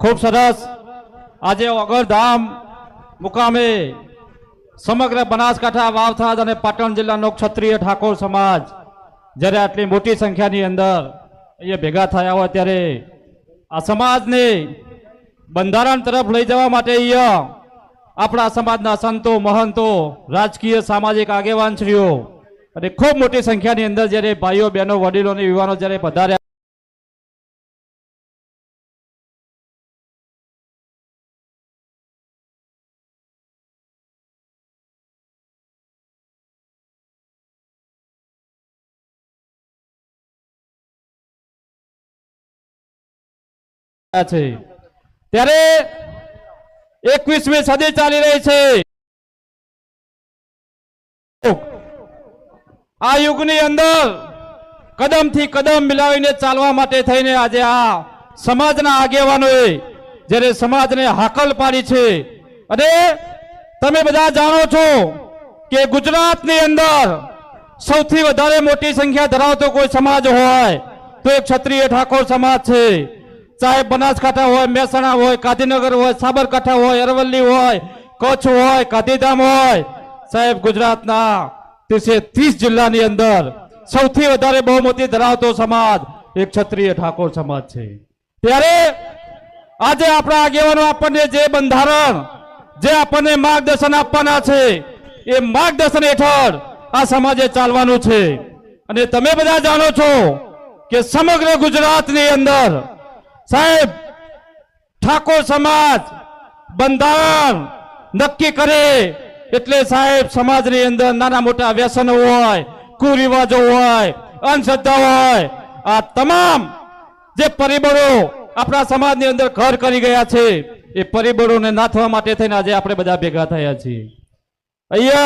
खूब सरस आज ओगरधाम मुकामे समग्र बनासकांठा वावथाद और पाटण जिल्लानो क्षत्रिय ठाकोर समाज जયારે આટલી મોટી સંખ્યાની અંદર અહીંયા ભેગા થયા હોય ત્યારે આ સમાજને બંધારણ તરફ લઈ જવા માટે અહીંયા આપણા સમાજના સંતો મહંતો રાજકીય સામાજિક આગેવાનશ્રીઓ અને ખૂબ મોટી સંખ્યાની અંદર જ્યારે ભાઈઓ બહેનો વડીલો અને યુવાનો જ્યારે પધાર્યા છે ત્યારે 21મી સદી ચાલી રહી છે। આ યુગની અંદર કદમથી કદમ મિલાવીને ચાલવા માટે થઈને આજે આ સમાજના આગેવાનોએ જ્યારે સમાજને હાકલ પાડી છે અને તમે બધા જાણો છો કે ગુજરાતની અંદર સૌથી વધારે મોટી સંખ્યા ધરાવતો કોઈ સમાજ હોય તો એક ક્ષત્રિય ઠાકોર સમાજ છે। चाहे बनासकांठा हो, मेहसाणा हो, गांधीनगर हो, साबरकांठा हो, अरवल्ली हो, कच्छ हो, गांधीधाम हो, साहेब गुजरातना 30 जिल्लानी अंदर सौथी वधारे बहुमती धरावतो समाज एक क्षत्रिय ठाकोर समाज छे। त्यारे आजे आपणा आगेवानो आपणे जे बंधारण जे आपणे मार्गदर्शन आपवाना छे ए मार्गदर्शन हेठळ आ समाजे चालवानुं छे। अने तमे बधा जाणो छो के समग्र गुजरातनी अंदर साहेब ठाकोर समाज बंधारण नक्की करे एटले साहेब समाजनी अंदर नाना मोटा व्यसनो होय, कुरिवाजो होय, अंधश्रद्धा होय, आ तमाम जे परिबळो आपणा समाजनी अंदर घर करी गया छे ए परिबळोने नाथवा माटे थईने आज आपणे बधा भेगा थया छीए। अहींया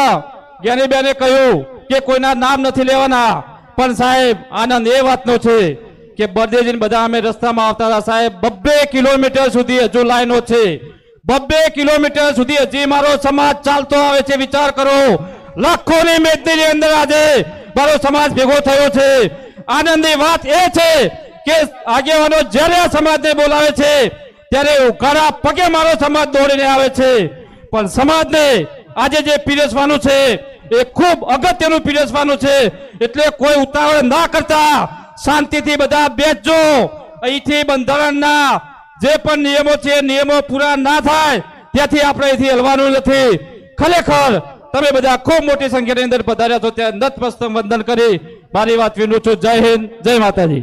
ज्ञानीबेने कह्युं के कोईना नाम नथी लेवाना पण साहेब आनंद ए वातनो छे के बरदेजी बधा अमे रस्ता में आवता था साहेब 2 किलोमीटर सुधी हजू लाइनो छे। 2 किलोमीटर सुधी हजी मारो समाज चालतो आवे छे। विचार करो लाखोनी मेदनी अंदर आजे मारो समाज भेगो थयो छे। आनंदनी वात ए छे के आगेवानो ज्यारे समाज ने बोलावे छे त्यारे उघाड़ा पगे मारो समाज दौड़ीने आवे छे पण समाज ने आजे जे पीरसवानुं छे ए खूब अगत्यनुं पीरसवानुं छे। एटले कोई उतावळ ना करता शांति थी बधा बेचजो। अहींथी बंधारणना जे पण नियमो छे नियमो पूरा ना थाय त्याथी आपणे अहींथी हलवानुं नथी। खरेखर तमे बधा खूब मोटी संख्यानी अंदर पधार्या छो त्यारे नतमस्तक वंदन करी मारी वात विनूं छुं। जय हिंद, जय माताजी।